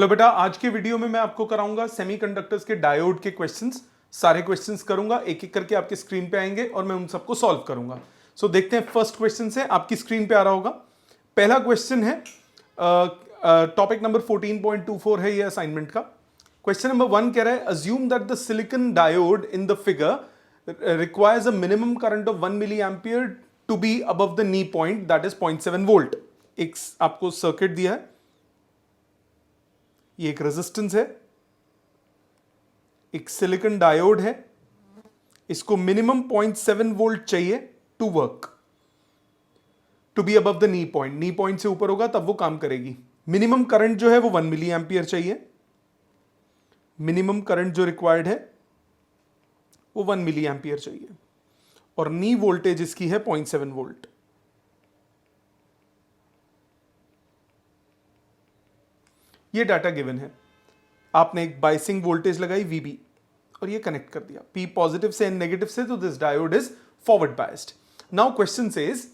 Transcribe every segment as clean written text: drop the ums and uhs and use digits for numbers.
Hello बेटा, आज के वीडियो में मैं आपको कराऊंगा सेमीकंडक्टर्स के डायोड के क्वेश्चंस। सारे क्वेश्चंस करूंगा, एक एक करके आपके स्क्रीन पे आएंगे और मैं उन सबको सॉल्व करूंगा। सो देखते हैं, फर्स्ट क्वेश्चन से आपकी स्क्रीन पे आ रहा होगा। पहला क्वेश्चन है, टॉपिक नंबर 14.24 है ये असाइनमेंट का। क्वेश्चन नंबर 1 कह रहा है, assume that the silicon diode in the figure requires a minimum current of 1 milli ampere to be above the knee point, that is 0.7 volt. एक आपको सर्किट दिया है, ये एक रेजिस्टेंस है, एक सिलिकॉन डायोड है, इसको मिनिमम 0.7 वोल्ट चाहिए to work, to be above the knee point. Knee point से ऊपर होगा तब वो काम करेगी। मिनिमम करंट जो है वो 1 मिली एम्पियर चाहिए। मिनिमम करंट जो रिक्वायर्ड है वो 1 मिली एम्पियर चाहिए और नी वोल्टेज इसकी है 0.7 वोल्ट। ये डाटा गिवन है। आपने एक बाइसिंग वोल्टेज लगाई VB और ये कनेक्ट कर दिया P पॉजिटिव से N नेगेटिव से, तो this diode is forward biased. Now question says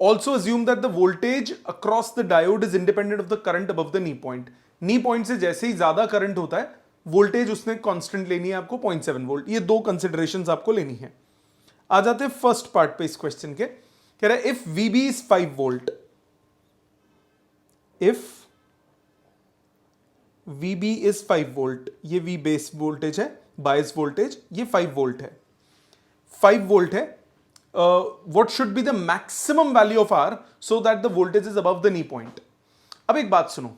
also assume that the voltage across the diode is independent of the current above the knee point. Knee point से जैसे ही ज्यादा current होता है, voltage उसने constant लेनी है आपको 0.7 वोल्ट। ये दो कंसिडरेशंस आपको लेनी है। आ जाते हैं फर्स्ट पार्ट पे इस क्वेश्चन के। कह रहा है if VB is 5 volt, if VB is 5 volt, ये V बेस वोल्टेज है, बायस वोल्टेज, ये 5 वोल्ट है, 5 वोल्ट है। What should be the maximum value of R so that the voltage is above the knee point. अब एक बात सुनो,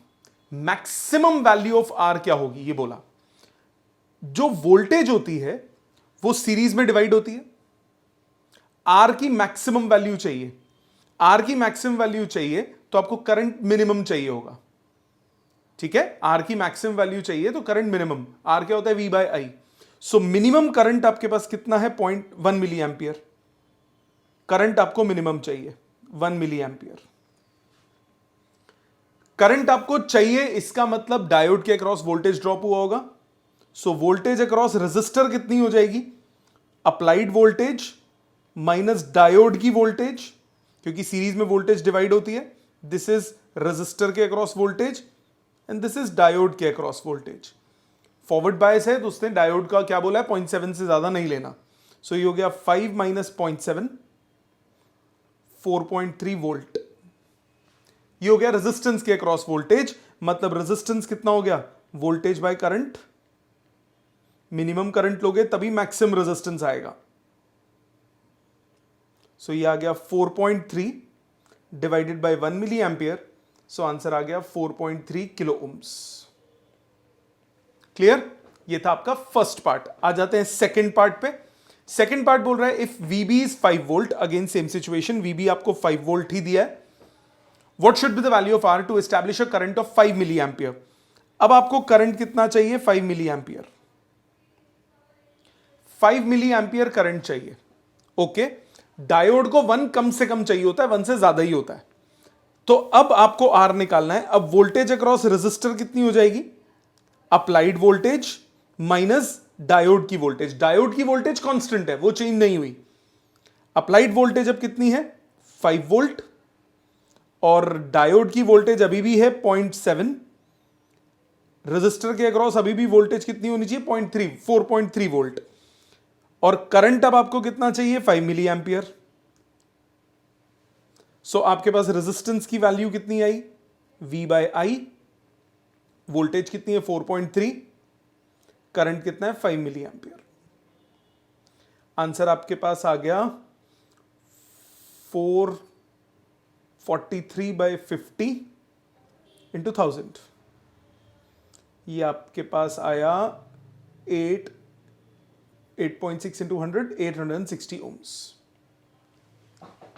maximum value of R क्या होगी? ये बोला, जो वोल्टेज होती है वो सीरीज में डिवाइड होती है। R की मैक्सिमम वैल्यू चाहिए, R की मैक्सिमम वैल्यू चाहिए तो आपको करंट मिनिमम चाहिए होगा। ठीक है, R की मैक्सिमम वैल्यू चाहिए तो करंट मिनिमम, R क्या होता है? V बाय आई। सो मिनिमम करंट आपके पास कितना है? 0.1 मिली एम्पियर। करंट आपको मिनिमम चाहिए 1 मिली एम्पियर। करंट आपको चाहिए, इसका मतलब डायोड के अक्रॉस वोल्टेज ड्रॉप हुआ होगा। सो वोल्टेज अक्रॉस रेजिस्टर कितनी हो जाएगी? अप्लाइड वोल्टेज माइनस डायोड की वोल्टेज, क्योंकि सीरीज में वोल्टेज डिवाइड होती है। दिस इज रेजिस्टर के across voltage and this is diode के अक्रॉस वोल्टेज। फॉरवर्ड बायस है तो उसने डायोड का क्या बोला है? 0.7 से ज्यादा नहीं लेना। सो ये हो गया 5 माइनस 0.7, 4.3 वोल्ट। ये हो गया रेजिस्टेंस के अक्रॉस वोल्टेज। मतलब रेजिस्टेंस कितना हो गया? Voltage by current. Minimum current लोगे तभी मैक्सिमम रेजिस्टेंस आएगा। सो ये आ गया 4.3 divided by 1 milli ampere. So answer आ गया 4.3 किलो ओम्स। क्लियर? ये था आपका फर्स्ट पार्ट। आ जाते हैं सेकंड पार्ट पे। सेकंड पार्ट बोल रहा है if VB is 5 volt, again same situation, VB आपको 5 वोल्ट ही दिया है। What should be the value of R to establish a current of 5 milli ampere. अब आपको करंट कितना चाहिए? 5 milli ampere. 5 milli ampere current चाहिए। ओके, डायोड को 1 कम से कम चाहिए होता है, 1 से ज्यादा ही होता है। तो अब आपको R निकालना है। अब वोल्टेज अक्रॉस रेजिस्टर कितनी हो जाएगी? अप्लाइड वोल्टेज माइनस डायोड की वोल्टेज। डायोड की वोल्टेज कांस्टेंट है, वो चेंज नहीं हुई। अप्लाइड वोल्टेज अब कितनी है? 5 वोल्ट। और डायोड की वोल्टेज अभी भी है 0.7। रेजिस्टर के अक्रॉस अभी भी वोल्टेज कितनी होनी चाहिए? 4.3 वोल्ट। और करंट अब आपको कितना चाहिए? 5 मिली एम्पियर। सो आपके पास रेजिस्टेंस की वैल्यू कितनी आई? V बाय आई। वोल्टेज कितनी है? 4.3। करंट कितना है? 5 मिली एम्पियर। आंसर आपके पास आ गया 443 बाय 50 इंटू 1000। ये आपके पास आया 8.6 into 100, 860 ohms.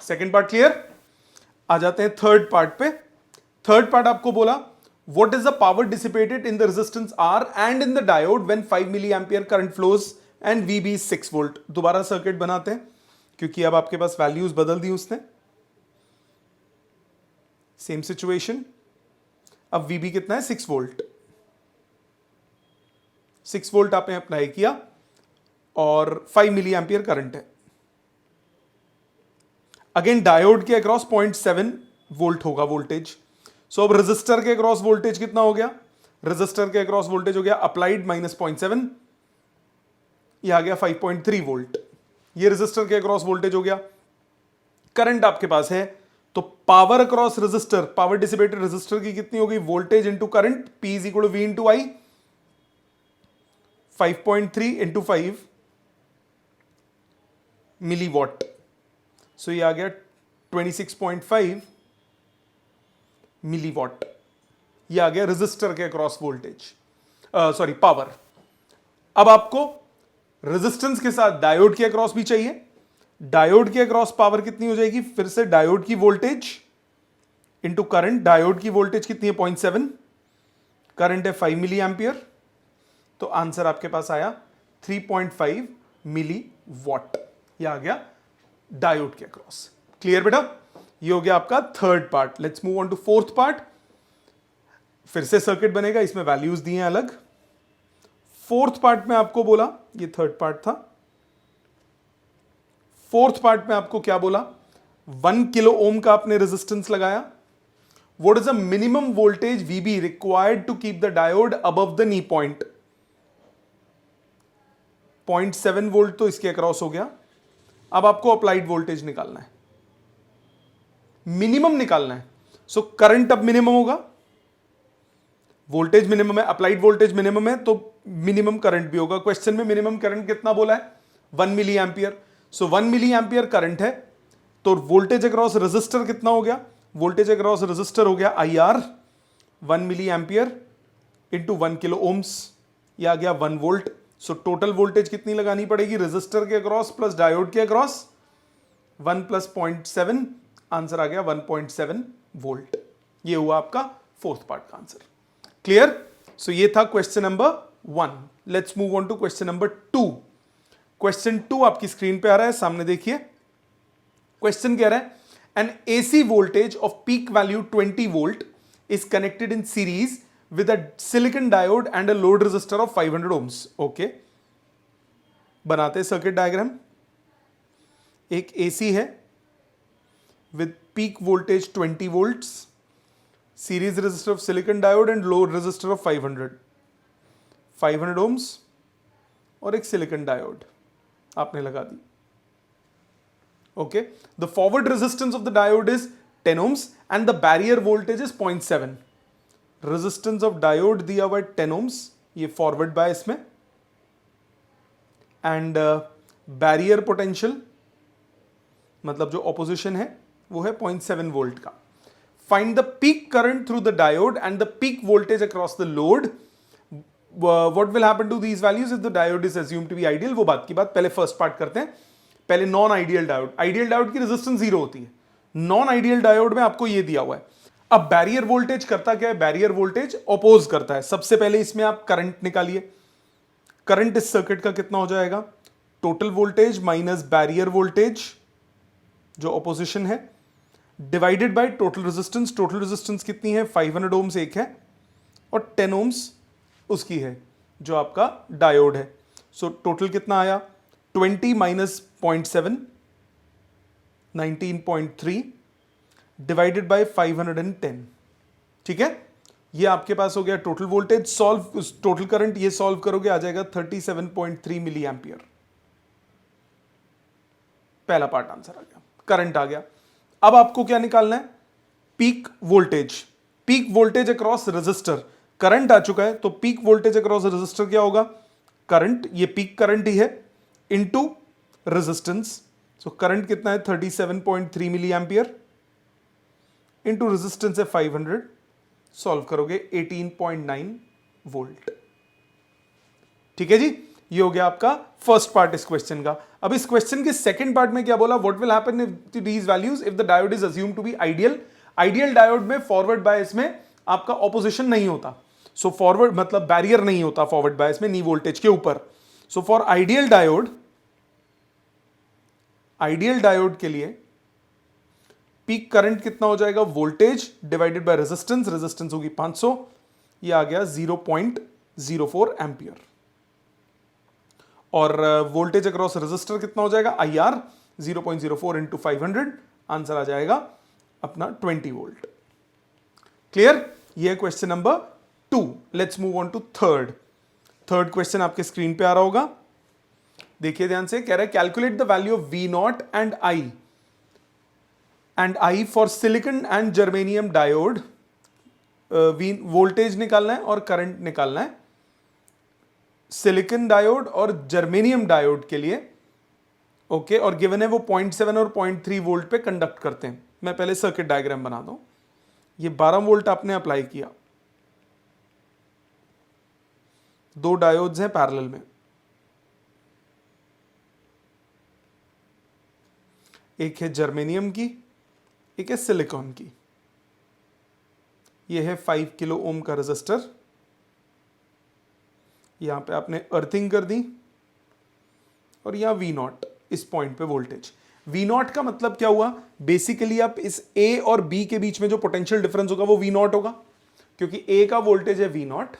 Second part clear? आ जाते हैं थर्ड पार्ट पे। थर्ड पार्ट आपको बोला what is the power dissipated in the resistance R and in the diode when 5 milli ampere current flows and VB is 6 volt. दोबारा circuit बनाते हैं क्योंकि अब आपके पास वैल्यूज बदल दी उसने। सेम सिचुएशन, अब VB कितना है? 6 वोल्ट। 6 वोल्ट आपने अप्लाई किया और 5 मिली एम्पियर करंट है। अगेन डायोड के अक्रॉस 0.7 वोल्ट होगा वोल्टेज। सो अब रेजिस्टर के अक्रॉस वोल्टेज कितना हो गया? रजिस्टर के अक्रॉस वोल्टेज हो गया अप्लाइड -0.7, ये आ गया 5.3 वोल्ट। ये रजिस्टर के अक्रॉस वोल्टेज हो गया। करंट आपके पास है तो power across resistor, power dissipated resistor की कितनी होगी, voltage into current, P is equal to V into I, 5.3 into 5 milli watt. So ये आ गया 26.5 मिली वॉट। ये आ गया रजिस्टर के अक्रॉस वोल्टेज, सॉरी पावर। अब आपको रेजिस्टेंस के साथ डायोड के अक्रॉस भी चाहिए। डायोड के अक्रॉस पावर कितनी हो जाएगी, फिर से डायोड की वोल्टेज इंटू करंट। डायोड की वोल्टेज कितनी है 0.7, करंट है 5 मिली एंपियर, तो आंसर आपके पास आया 3.5 मिली वॉट। ये आ गया डायोड के अक्रॉस। क्लियर बेटा, ये हो गया आपका third part. Let's move on to fourth part. फिर से सर्किट बनेगा, इसमें वैल्यूज दिए हैं अलग। फोर्थ पार्ट में आपको बोला, ये थर्ड पार्ट था, फोर्थ पार्ट में आपको क्या बोला, 1 किलो ओम का आपने रेजिस्टेंस लगाया। What is the minimum voltage VB required to keep the diode above the knee point. 0.7 volt तो इसके अक्रॉस हो गया। अब आपको अप्लाइड वोल्टेज निकालना है, मिनिमम निकालना है। सो करंट अब मिनिमम होगा, वोल्टेज मिनिमम है, अप्लाइड वोल्टेज मिनिमम है, तो मिनिमम करंट भी होगा। क्वेश्चन में मिनिमम करंट कितना बोला है, 1 मिली एंपियर। सो 1 मिली एंपियर करंट है, तो वोल्टेज अक्रॉस रेजिस्टर कितना हो गया, वोल्टेज अक्रॉस रेजिस्टर हो गया IR 1 milli ampere into 1 kilo ohms, ये आ गया 1 वोल्ट। सो टोटल वोल्टेज कितनी लगानी पड़ेगी, रेजिस्टर के अक्रॉस प्लस डायोड के अक्रॉस, 1 प्लस 0.7, आंसर आ गया 1.7 वोल्ट। ये हुआ आपका फोर्थ पार्ट का आंसर। क्लियर। सो ये था question number 1। Let's move on to question number 2। Question 2 आपकी स्क्रीन पे आ रहा है, सामने देखिए। क्वेश्चन कह रहा है an AC voltage of peak value 20 volt is connected in series with a silicon diode and a load resistor of 500 ohms. Okay, बनाते सर्किट डायग्राम। एक AC है with peak voltage 20 volts, series resistor of silicon diode and load resistor of 500 ohms और एक silicon diode आपने लगा दी। Okay, the forward resistance of the diode is 10 ohms and the barrier voltage is 0.7. Resistance of diode दिया हुआ है 10 ohms, ये forward bias में, एंड बैरियर पोटेंशियल मतलब जो ऑपोजिशन है वो है 0.7 वोल्ट का। Find the peak current through the diode and the peak voltage across the load. What will happen to these values if the diode is assumed to be ideal. वो बात की बात, पहले फर्स्ट पार्ट करते हैं। पहले non ideal diode, ideal diode की resistance 0 होती है, नॉन आइडियल डायोड में आपको ये दिया हुआ है। अब बैरियर वोल्टेज करता क्या है, बैरियर वोल्टेज अपोज करता है। सबसे पहले इसमें आप करंट निकालिए। करंट इस सर्किट का कितना हो जाएगा, total voltage minus barrier voltage जो अपोजिशन है, divided by total resistance. Total resistance कितनी है, 500 ohms एक है और 10 ohms उसकी है जो आपका डायोड है। सो टोटल कितना आया, 20 माइनस 0.7, 19.3 डिवाइडेड बाय 510। ठीक है, ये आपके पास हो गया total voltage. Solve total current, ये सॉल्व करोगे आ जाएगा 37.3 मिली एंपियर। पहला पार्ट आंसर आ गया, करंट आ गया। अब आपको क्या निकालना है, peak voltage. Peak voltage across resistor, current आ चुका है तो पीक वोल्टेज अक्रॉस रेजिस्टर क्या होगा, करंट, ये पीक करंट ही है, इनटू रेजिस्टेंस। सो करंट कितना है 37.3 मिली एंपियर इंटू रेजिस्टेंस है 500, सॉल्व करोगे 18.9 वोल्ट। ठीक है जी, ये हो गया आपका फर्स्ट पार्ट इस क्वेश्चन का। अब इस क्वेश्चन के सेकंड पार्ट में क्या बोला, what will happen if these values if the diode is assumed to be ideal. Ideal diode में फॉरवर्ड बायस में आपका ऑपोजिशन नहीं होता, सो फॉरवर्ड मतलब बैरियर नहीं होता फॉरवर्ड बायस में नी वोल्टेज के ऊपर। सो फॉर आइडियल डायोड के लिए पीक करंट कितना हो जाएगा, voltage divided by resistance, resistance होगी 500, ये आ गया 0.04 एंपियर। और वोल्टेज अक्रॉस रेजिस्टर कितना हो जाएगा, IR 0.04 इंटू 500, आंसर आ जाएगा अपना 20 वोल्ट। क्लियर, ये है question number 2. Let's move on to third question आपके स्क्रीन पे आ रहा होगा, देखिए ध्यान से। कह रहा है calculate the value of V not and I for silicon and germanium diode. Voltage निकालना है और करंट निकालना है सिलिकॉन डायोड और जर्मेनियम डायोड के लिए। ओके, और गिवन है वो 0.7 और 0.3 वोल्ट पे कंडक्ट करते हैं। मैं पहले सर्किट डायग्राम बना दूं। ये 12 वोल्ट आपने अप्लाई किया, दो डायोड्स हैं पैरेलल में, एक है जर्मेनियम की, एक है सिलिकॉन की। ये है 5 किलो ओम का रेजिस्टर। यहां पे आपने अर्थिंग कर दी और यहां V नॉट, इस पॉइंट पे वोल्टेज। V नॉट का मतलब क्या हुआ? बेसिकली आप इस A और B के बीच में जो पोटेंशियल डिफरेंस होगा वो V नॉट होगा, क्योंकि A का वोल्टेज है V नॉट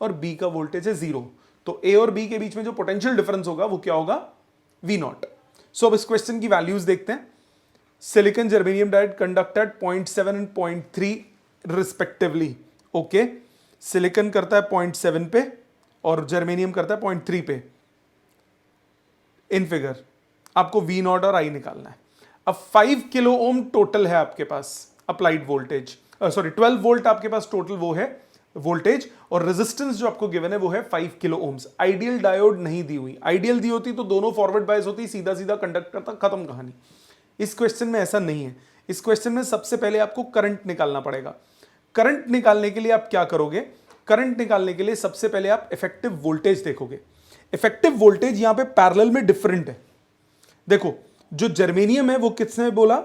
और B का वोल्टेज है 0। तो A और B के बीच में जो पोटेंशियल डिफरेंस होगा वो क्या होगा? V not. सो अब इस क्वेश्चन की वैल्यूज देखते हैं। Silicon germanium diode conduct at 0.7 and 0.3 respectively. Okay, silicon करता है 0.7 पे और जर्मेनियम करता है 0.3 पे। इन फिगर आपको V नॉट और I निकालना है। अब 5 किलो ओम टोटल है आपके पास अप्लाइड वोल्टेज, सॉरी 12 वोल्ट आपके पास टोटल वो है वोल्टेज, और रेजिस्टेंस जो आपको गिवन है वो है 5 किलो ओम्स। आइडियल डायोड नहीं दी हुई, आइडियल दी होती तो दोनों फॉरवर्ड बायस होती, सीधा सीधा कंडक्ट करता, खत्म कहानी। इस क्वेश्चन में ऐसा नहीं है। इस क्वेश्चन में सबसे पहले आपको करंट निकालना पड़ेगा। करंट निकालने के लिए आप क्या करोगे? करंट निकालने के लिए सबसे पहले आप इफेक्टिव वोल्टेज देखोगे। इफेक्टिव वोल्टेज यहां पे पैरेलल में डिफरेंट है। देखो, जो जर्मेनियम है वो किसने बोला?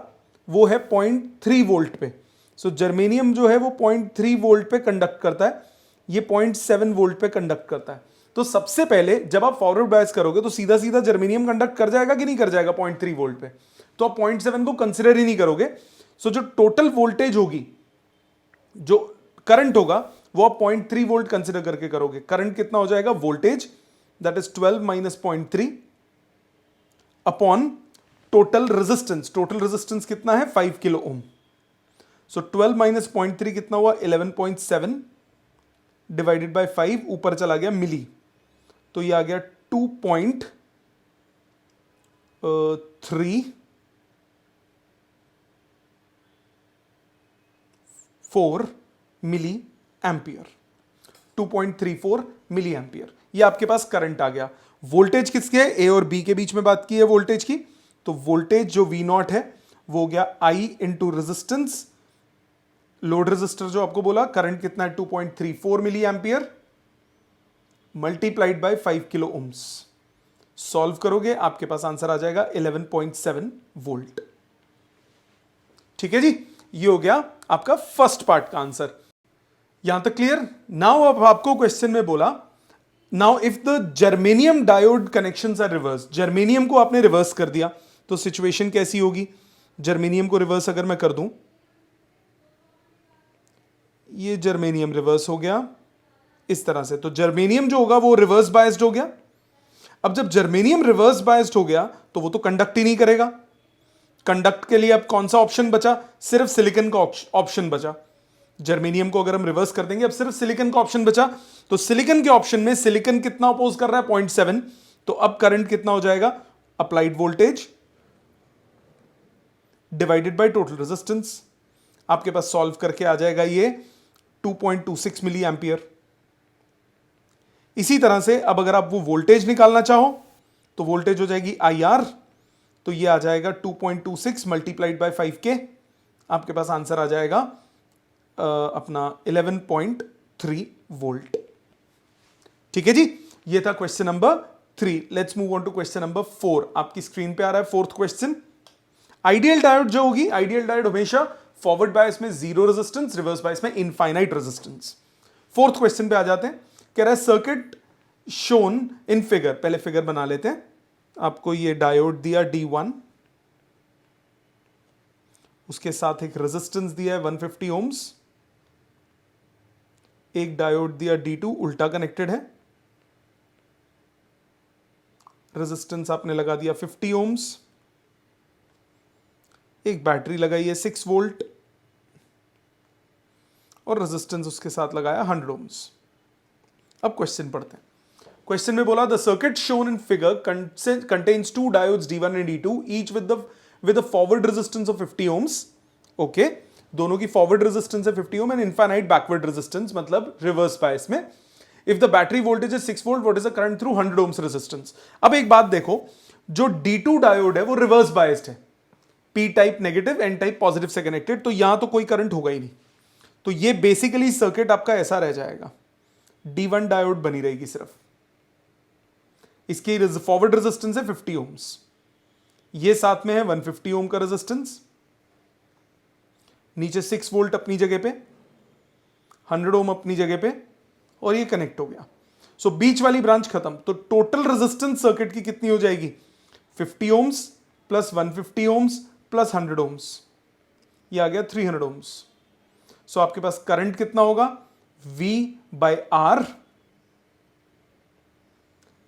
वो है 0.3 वोल्ट पे। सो जर्मेनियम जो है वो 0.3 वोल्ट पे कंडक्ट करता है, ये 0.7 वोल्ट पे कंडक्ट करता है। तो सबसे पहले जब आप फॉरवर्ड बायस करोगे तो सीधा सीधा जर्मेनियम कंडक्ट कर जाएगा कि नहीं कर जाएगा 0.3 वोल्ट पे? तो आप 0.7 को कंसिडर ही नहीं करोगे। सो जो टोटल वोल्टेज होगी, जो करंट होगा, वो आप 0.3 वोल्ट कंसिडर करके करोगे। करंट कितना हो जाएगा? Voltage that is 12 minus 0.3 upon total resistance. Total resistance कितना है? 5 किलो ओम। सो 12 माइनस 0.3 कितना हुआ? 11.7 डिवाइडेड बाय 5, ऊपर चला गया मिली, तो ये आ गया 2.34 मिली एम्पियर। 2.34 मिली एम्पियर, ये आपके पास करंट आ गया। वोल्टेज किसके है? ए और बी के बीच में बात की है वोल्टेज की, तो वोल्टेज जो V नॉट है वो हो गया I into resistance, load resistor जो आपको बोला, करंट कितना है? 2.34 milli ampere multiplied by 5 kilo ohms. Solve करोगे आपके पास आंसर आ जाएगा 11.7 वोल्ट। ठीक है जी, ये हो गया आपका फर्स्ट पार्ट का आंसर। यहां तक क्लियर? नाउ अब आपको क्वेश्चन में बोला, now if the germanium diode connections are reverse, germanium को आपने रिवर्स कर दिया तो सिचुएशन कैसी होगी? जर्मेनियम को रिवर्स अगर मैं कर दूं, ये जर्मेनियम रिवर्स हो गया इस तरह से, तो जर्मेनियम जो होगा वो रिवर्स बायस्ड हो गया। अब जब जर्मेनियम रिवर्स बायस्ड हो गया तो वो तो कंडक्ट ही नहीं करेगा। कंडक्ट के लिए अब कौन सा ऑप्शन बचा? सिर्फ सिलिकॉन का ऑप्शन बचा। जर्मेनियम को अगर हम रिवर्स कर देंगे, अब सिर्फ सिलिकॉन का ऑप्शन बचा, तो सिलिकॉन के ऑप्शन में सिलिकॉन कितना अपोज कर रहा है? 0.7। तो अब करंट कितना हो जाएगा? Applied voltage divided by total resistance. आपके पास सॉल्व करके आ जाएगा ये 2.26 मिली एम्पियर। इसी तरह से अब अगर आप वो वोल्टेज निकालना चाहो तो वोल्टेज हो जाएगी IR, तो ये आ जाएगा 2.26 मल्टीप्लाइड बाय 5 के, आपके पास आंसर आ जाएगा अपना 11.3 वोल्ट। ठीक है जी, ये था question number 3। Let's move on to question number 4। आपकी स्क्रीन पे आ रहा है फोर्थ क्वेश्चन। आइडियल डायोड जो होगी, आइडियल डायोड हमेशा फॉरवर्ड बायस में 0 रेजिस्टेंस, रिवर्स बायस में इनफाइनाइट रेजिस्टेंस। फोर्थ क्वेश्चन पे आ जाते हैं। कह रहा है सर्किट शोन इन फिगर, पहले फिगर बना लेते हैं। आपको ये डायोड दिया D1, उसके साथ एक रेजिस्टेंस दिया है 150 ओम्स, एक डायोड दिया D2 उल्टा कनेक्टेड है, रेजिस्टेंस आपने लगा दिया 50 ओम्स, एक बैटरी लगाई है 6 वोल्ट, और रेजिस्टेंस उसके साथ लगाया 100 ओम्स। अब क्वेश्चन पढ़ते हैं। क्वेश्चन में बोला the circuit shown in figure contains two diodes D1 and D2 each with a forward resistance of 50 ohms. Okay, दोनों की फॉरवर्ड रेजिस्टेंस है 50 ohm and infinite backward resistance, मतलब रिवर्स बायस में। If the battery voltage is 6 volt, what is the current through 100 ohms resistance. अब एक बात देखो, जो D2 डायोड है वो रिवर्स बायस्ड है, P type negative, N type positive से कनेक्टेड, तो यहां तो कोई करंट होगा ही नहीं। तो ये बेसिकली सर्किट आपका ऐसा रह जाएगा, D1 डायोड बनी रहेगी सिर्फ, इसकी फॉरवर्ड रेजिस्टेंस है 50 ओम्स, ये साथ में है 150 ओम का रेजिस्टेंस, नीचे 6 वोल्ट अपनी जगह पे, 100 ओम अपनी जगह पे, और ये कनेक्ट हो गया। सो बीच वाली ब्रांच खत्म, तो टोटल रेजिस्टेंस सर्किट की कितनी हो जाएगी, 50 ohms plus 150 ohms plus 100 ohms, ये आ गया 300 ओम्स। सो आपके पास करंट कितना होगा, V बाय R,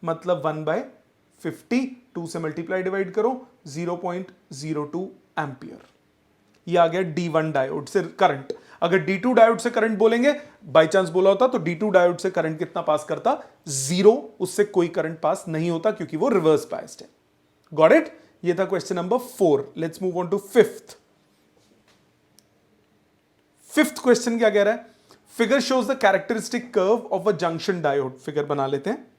मतलब 1/50, 2 से मल्टीप्लाई डिवाइड करो, 0.02 एम्पियर। ये आ गया D1 डायोड से करंट। अगर D2 डायोड से करंट बोलेंगे, बाय चांस बोला होता तो D2 डायोड से करंट कितना पास करता, 0, उससे कोई करंट पास नहीं होता क्योंकि वो रिवर्स बायस्ड है। Got it? ये था question number 4। Let's move on to fifth. Fifth question क्या कह रहा है, figure shows the characteristic curve of a junction diode. Figure बना लेते हैं।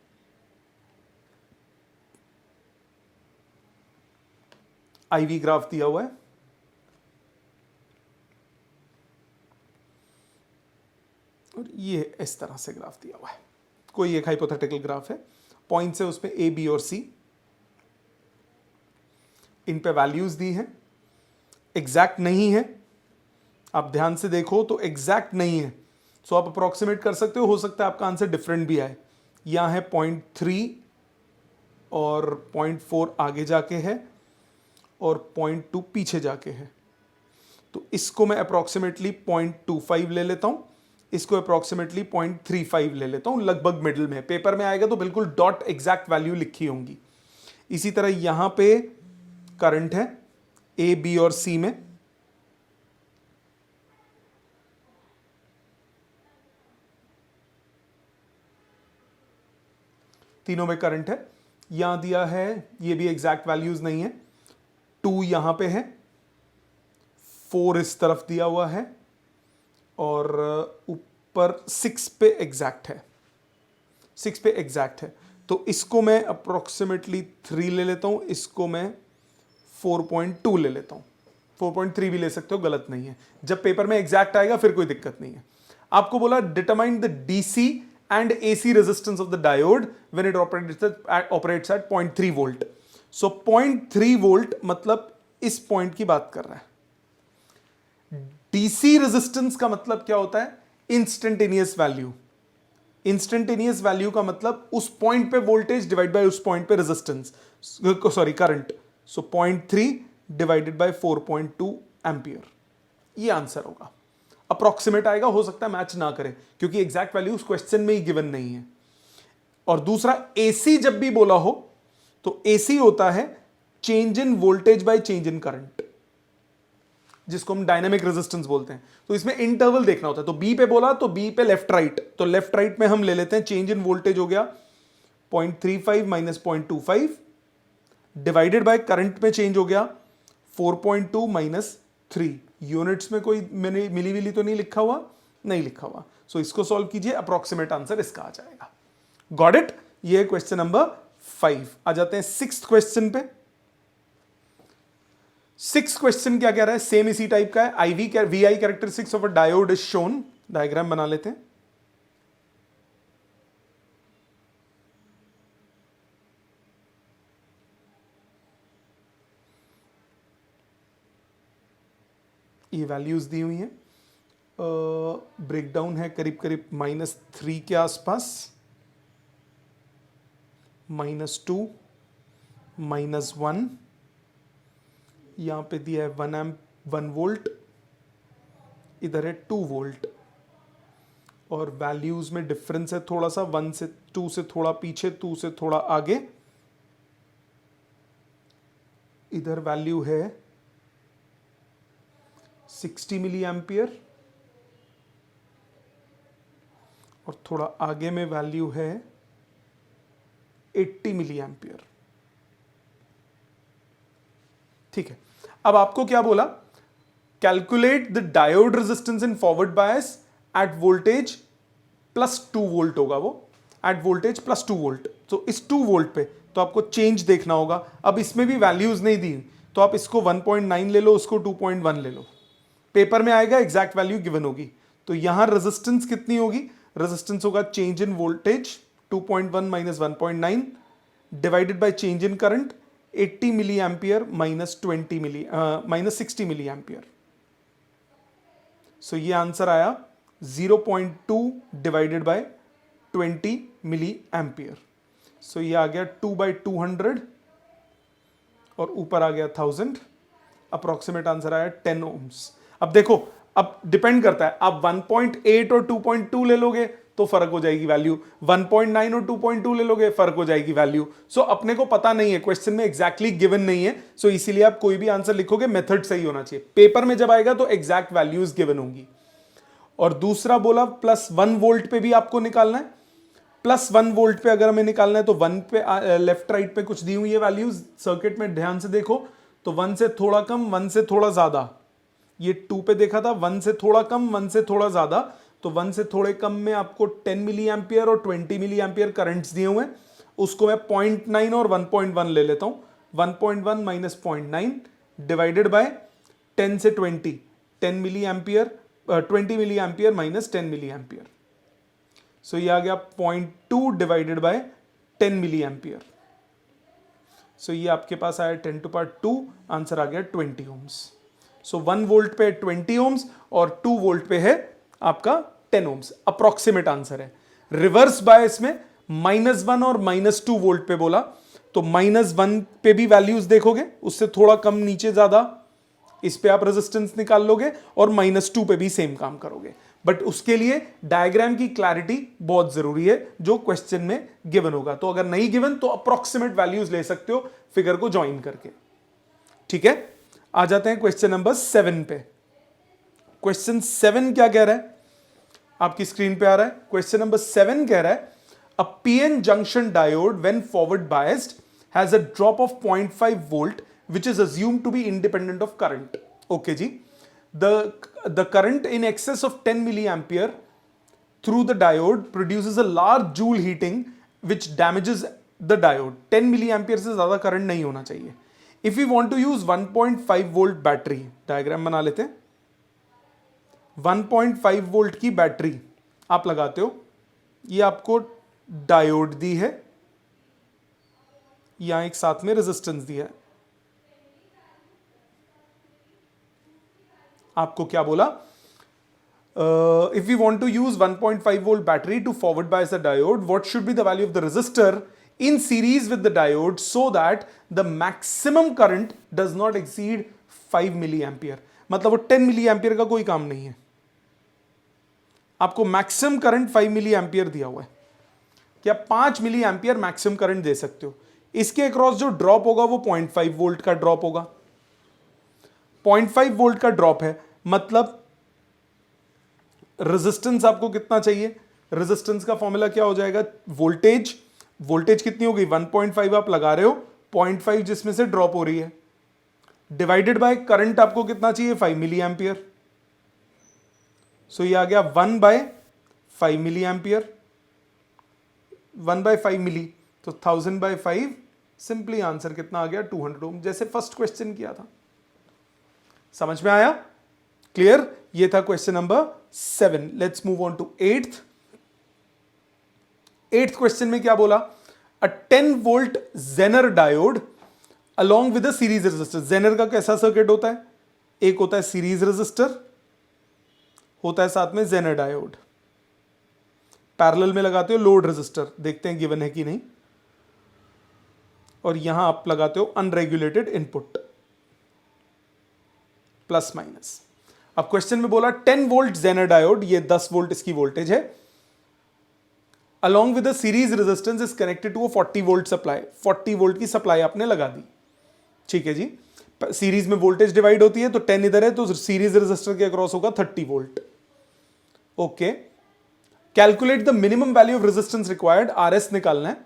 IV ग्राफ दिया हुआ है, और ये इस तरह से ग्राफ दिया हुआ है, कोई एक हाइपोथेटिकल ग्राफ है, पॉइंट्स है उसमें A, B और C, इन पे वैल्यूज दी हैं, एग्जैक्ट नहीं है, आप ध्यान से देखो तो एग्जैक्ट नहीं है, सो आप अप्रोक्सीमेट कर सकते हो सकता है आपका आंसर डिफरेंट भी आए। यहां है 0.3 और 0.4 आगे जाके है और 0.2 पीछे जाके है, तो इसको मैं अप्रोक्सीमेटली 0.25 ले लेता हूं, इसको अप्रोक्सीमेटली 0.35 ले लेता हूं, लगभग मिडिल में। पेपर में आएगा तो बिल्कुल डॉट एग्जैक्ट वैल्यू लिखी होंगी। इसी तरह यहां पे करंट है A, B और C में, तीनों में करंट है। यहां दिया है, ये भी एग्जैक्ट वैल्यूज नहीं है, 2 यहां पे है, 4 इस तरफ दिया हुआ है, और ऊपर 6 पे एग्जैक्ट है, 6 पे एग्जैक्ट है। तो इसको मैं अप्रोक्सीमेटली 3 ले लेता हूं, इसको मैं 4.2 ले लेता हूं, 4.3 भी ले सकते हो, गलत नहीं है। जब पेपर में एग्जैक्ट आएगा फिर कोई दिक्कत नहीं है। आपको बोला determine the DC and AC resistance of the diode when it operates at 0.3 volt. So 0.3 volt मतलब इस पॉइंट की बात कर रहा है। DC रेजिस्टेंस का मतलब क्या होता है, इंस्टेंटेनियस वैल्यू। इंस्टेंटेनियस वैल्यू का मतलब उस पॉइंट पे वोल्टेज डिवाइड बाय उस पॉइंट पे resistance, sorry current. So 0.3 divided by 4.2 ampere, ये आंसर होगा। अप्रोक्सीमेट आएगा, हो सकता है मैच ना करे क्योंकि एग्जैक्ट वैल्यू उस क्वेश्चन में ही गिवन नहीं है। और दूसरा, AC जब भी बोला हो तो AC होता है change in voltage bye change in current, जिसको हम डायनेमिक रेजिस्टेंस बोलते हैं। तो इसमें इंटरवल देखना होता है। तो B पे बोला तो B पे लेफ्ट राइट, तो लेफ्ट राइट में हम ले लेते हैं चेंज इन वोल्टेज हो गया 0.35 माइनस 0.25 डिवाइडेड बाय करंट में चेंज हो गया 4.2 माइनस 3। यूनिट्स में कोई मैंने मिली विली तो नहीं लिखा हुआ, नहीं लिखा हुआ। सो इसको सॉल्व कीजिए, अप्रोक्सीमेट आंसर इसका आ जाएगा। Got it? ये क्वेश्चन नंबर 5। आ जाते हैं 6th क्वेश्चन पे। 6th क्वेश्चन क्या कह रहा है, सेम इसी टाइप का है। VI characteristics of a diode is shown. Diagram बना लेते हैं। ये वैल्यूज दी हुई हैं, ब्रेकडाउन है करीब करीब -3 के आसपास, -2, -1, यहां पे दिया है 1 वोल्ट, इधर है 2 वोल्ट, और वैल्यूज में डिफरेंस है थोड़ा सा, 1 से 2 से थोड़ा पीछे, 2 से थोड़ा आगे। इधर वैल्यू है 60 मिली एम्पियर, और थोड़ा आगे में वैल्यू है 80 मिली एम्पियर। ठीक है, अब आपको क्या बोला, calculate the diode resistance in forward bias at voltage +2 volt होगा वो, एट वोल्टेज +2 वोल्ट। तो इस 2 वोल्ट पे तो आपको चेंज देखना होगा। अब इसमें भी वैल्यूज नहीं दी तो आप इसको 1.9 ले लो, उसको 2.1 ले लो, पेपर में आएगा एग्जैक्ट वैल्यू गिवन होगी। तो यहां रेजिस्टेंस कितनी होगी, रेजिस्टेंस होगा change in voltage 2.1 minus 1.9 divided by change in current 80 milli ampere minus 60 milli ampere. So ये आंसर आया 0.2 divided by 20 milli ampere. So ये आ गया 2/200 और ऊपर आ गया 1000। अप्रोक्सीमेट आंसर आया 10 ओम्स। अब देखो, अब डिपेंड करता है, आप 1.8 और 2.2 ले लोगे तो फर्क हो जाएगी वैल्यू, 1.9 और 2.2 ले लोगे फर्क हो जाएगी वैल्यू। सो अपने को पता नहीं है, क्वेश्चन में एग्जैक्टली गिवन नहीं है, सो इसीलिए आप कोई भी आंसर लिखोगे मेथड सही होना चाहिए। पेपर में जब आएगा तो एग्जैक्ट वैल्यूज गिवन होंगी। और दूसरा बोला +1 वोल्ट पे भी आपको निकालना है। +1 वोल्ट पे अगर हमें निकालना है तो 1 पे लेफ्ट राइट पे कुछ दी हुई है वैल्यूज, सर्किट में ध्यान से देखो तो 1 से थोड़ा कम, 1 से थोड़ा ज्यादा, ये 2 पे देखा था 1 से थोड़ा कम, 1 से थोड़ा ज्यादा, तो 1 से थोड़े कम में आपको 10 मिली एम्पियर और 20 मिली एम्पियर करंट्स दिए हुए हैं। उसको मैं 0.9 और 1.1 ले लेता हूं, 1.1 माइनस 0.9 डिवाइडेड बाय 10 से 20, 10 milli ampere 20 milli ampere minus 10 milli ampere. So ये आ गया 0.2 divided by 10 milli ampere. So ये आपके पास आया 10⁻², आंसर आ गया 20 ओम्स। सो 1 वोल्ट पे 20 ओम्स और 2 वोल्ट पे है आपका 10 ओम्स। अप्रोक्सीमेट आंसर है। रिवर्स बायस में -1 और -2 वोल्ट पे बोला तो -1 पे भी वैल्यूज देखोगे, उससे थोड़ा कम नीचे ज्यादा, इस पे आप रेजिस्टेंस निकाल लोगे, और -2 पे भी सेम काम करोगे। बट उसके लिए डायग्राम की क्लैरिटी बहुत जरूरी है जो क्वेश्चन में गिवन होगा। तो अगर नहीं गिवन तो अप्रोक्सीमेट वैल्यूज ले सकते हो फिगर को ज्वाइन करके। ठीक है, आ जाते हैं क्वेश्चन नंबर 7 पे। क्वेश्चन 7 क्या कह रहा है, आपकी स्क्रीन पे आ रहा है। क्वेश्चन नंबर 7 कह रहा है a PN junction diode when forward biased has a drop of 0.5 volt which is assumed to be independent of current. Okay जी, the current in excess of 10 milliampere through the diode produces a large joule heating which damages the diode. 10 milliampere से ज्यादा current नहीं होना चाहिए। If we want to use 1.5 volt battery, diagram बना लेते हैं। 1.5 volt की बैटरी आप लगाते हो, ये आपको डायोड दी है, यहां एक साथ में रेजिस्टेंस दिया है। आपको क्या बोला, if you want to use 1.5 volt battery to forward bias a diode, what should be the value of the resistor in series with the diode so that the maximum current does not exceed 5 milli ampere. मतलब वो 10 milli ampere का कोई काम नहीं है, आपको maximum current 5 milli ampere दिया हुआ है, क्या 5 मिली एम्पियर मैक्सिमम करंट दे सकते हो। इसके अक्रॉस जो ड्रॉप होगा वो 0.5 वोल्ट का ड्रॉप होगा। 0.5 वोल्ट का ड्रॉप है, मतलब रेजिस्टेंस आपको कितना चाहिए, रेजिस्टेंस का फॉर्मूला क्या हो जाएगा, वोल्टेज, वोल्टेज कितनी हो गई 1.5 आप लगा रहे हो, 0.5 जिसमें से ड्रॉप हो रही है, डिवाइडेड बाय करंट आपको कितना चाहिए 5 मिली एम्पियर। सो ये आ गया 1/5 मिली एम्पियर, 1/5 मिली तो 1000/5, सिंपली आंसर कितना आ गया 200 ओम, जैसे फर्स्ट क्वेश्चन किया था। समझ में आया, क्लियर। ये था question number 7। Let's move on to 8th। 8th question में क्या बोला, a 10 volt zener diode along with a series resistor. Zener का कैसा सर्किट होता है, एक होता है सीरीज रेजिस्टर, होता है साथ में जेनर डायोड, पैरेलल में लगाते हो लोड रेजिस्टर, देखते हैं गिवन है कि नहीं, और यहां आप लगाते हो अनरेगुलेटेड इनपुट प्लस माइनस। अब क्वेश्चन में बोला 10 वोल्ट जेनर डायोड, ये 10 वोल्ट इसकी वोल्टेज है, along with series resistance is connected to 40 volt supply. 40 volt की सप्लाई आपने लगा दी, ठीक है जी। सीरीज में वोल्टेज डिवाइड होती है तो 10 इधर है तो सीरीज रेजिस्टर के अक्रॉस होगा 30 volt. Okay, calculate the minimum value of resistance required, RS निकालना है।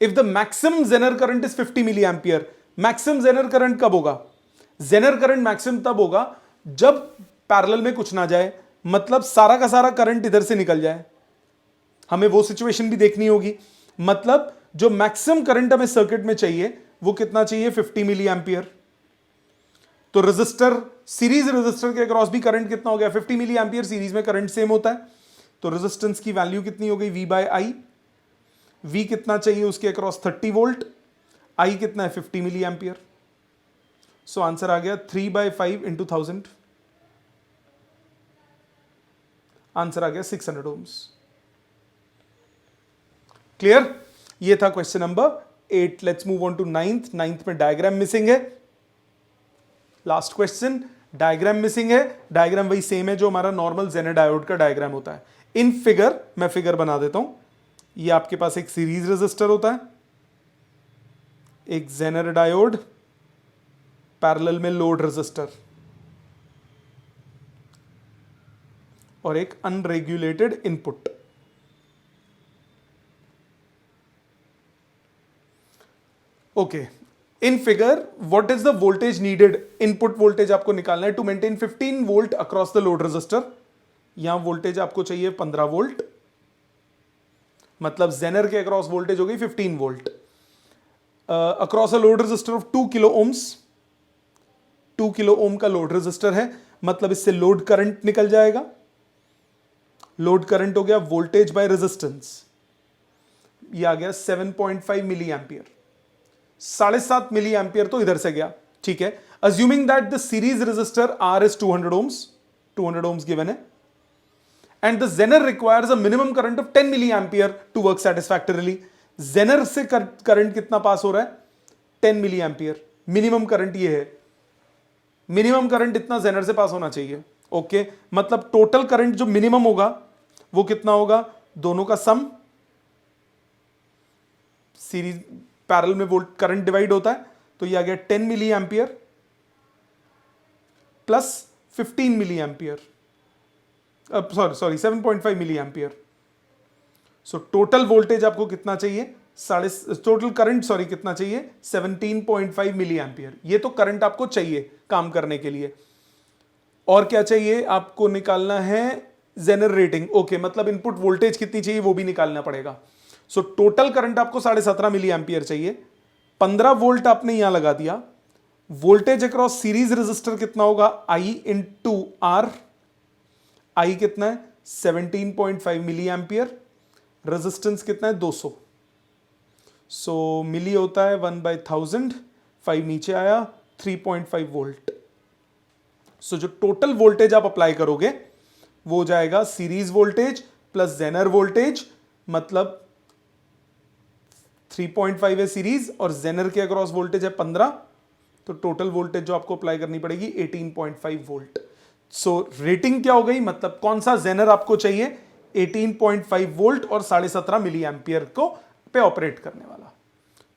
If the maximum zener current is 50 milli ampere, maximum zener current कब होगा? जेनर करंट मैक्सिमम तब होगा जब पैरेलल में कुछ ना जाए, मतलब सारा का सारा करंट इधर से निकल जाए। हमें वो सिचुएशन भी देखनी होगी। मतलब जो मैक्सिमम करंट हमें सर्किट में चाहिए वो कितना चाहिए? 50 मिली एम्पियर। तो रेजिस्टर, सीरीज रेजिस्टर के अक्रॉस भी करंट कितना हो गया? 50 मिली एम्पियर। सीरीज में करंट सेम होता है, तो रेजिस्टेंस की वैल्यू कितनी हो गई? V बाय आई। V कितना चाहिए उसके अक्रॉस? 30 वोल्ट। I कितना है? 50 मिली एम्पियर। सो आंसर आ गया 3/5 इंटू 1000। आंसर आ गया 600 ओम्स। क्लियर? ये था question number 8। Let's move on to 9th। 9th में डायग्राम मिसिंग है। लास्ट क्वेश्चन, डायग्राम मिसिंग है। डायग्राम वही सेम है जो हमारा नॉर्मल जेनर डायोड का डायग्राम होता है। इन फिगर, मैं फिगर बना देता हूं। ये आपके पास एक सीरीज रेजिस्टर होता है, एक जेनर डायोड, पैरेलल में लोड रेजिस्टर और एक unregulated input. Okay, in figure what is the voltage needed? Input voltage आपको निकालना है to maintain 15 volt across the load resistor. यहां वोल्टेज आपको चाहिए 15 वोल्ट, मतलब जेनर के अक्रॉस वोल्टेज हो गई 15 volt across a load resistor of 2 kilo ohms. 2 kilo ohm का लोड रेजिस्टर है, मतलब इससे लोड करंट निकल जाएगा। लोड करंट हो गया वोल्टेज बाय रेजिस्टेंस, ये आ गया 7.5 मिली एम्पियर। 7.5 मिली एम्पियर तो इधर से गया, ठीक है। Assuming that the series resistor R is 200 ohms, 200 ohms given है, and the zener requires a minimum current of 10 milli ampere to work satisfactorily. Zener से करंट कितना पास हो रहा है? 10 मिली एम्पियर। मिनिमम करंट ये है, मिनिमम करंट इतना Jenner से पास होना चाहिए। ओके, मतलब टोटल करंट जो मिनिमम होगा वो कितना होगा? दोनों का सम। सीरीज पैरेलल में वोल्ट करंट डिवाइड होता है, तो ये आ गया 10 milli ampere plus 15 milli ampere, sorry 7.5 milli ampere. So total voltage आपको कितना चाहिए? टोटल करंट सॉरी कितना चाहिए? 17.5 मिली एम्पियर। ये तो करंट आपको चाहिए काम करने के लिए। और क्या चाहिए आपको? निकालना है जेनर रेटिंग। ओके, मतलब इनपुट वोल्टेज कितनी चाहिए वो भी निकालना पड़ेगा। सो टोटल करंट आपको 17.5 मिली एम्पियर चाहिए। 15 वोल्ट आपने यहां लगा दिया। वोल्टेज अक्रॉस सीरीज रेजिस्टर कितना होगा? आई इंटू आर। आई कितना है? 17.5 मिली एम्पियर। रेजिस्टेंस कितना है? 200। सो मिली होता है 1/1000, 5 नीचे आया, 3.5 वोल्ट। सो जो टोटल वोल्टेज आप अप्लाई करोगे वो हो जाएगा series voltage plus zener voltage, मतलब 3.5 है सीरीज और जेनर के अक्रॉस वोल्टेज है 15, तो टोटल वोल्टेज जो आपको अप्लाई करनी पड़ेगी 18.5 वोल्ट। सो रेटिंग क्या हो गई? मतलब कौन सा जेनर आपको चाहिए? 18.5 वोल्ट और 17.5 मिली एम्पियर को पे ऑपरेट करने वाला,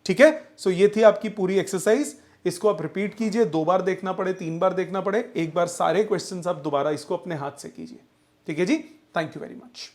ठीक है। सो ये थी आपकी पूरी एक्सरसाइज। इसको आप रिपीट कीजिए, 2 बार देखना पड़े 3 बार देखना पड़े, एक बार सारे क्वेश्चंस आप दोबारा इसको अपने हाथ से कीजिए, ठीक है जी। Thank you very much.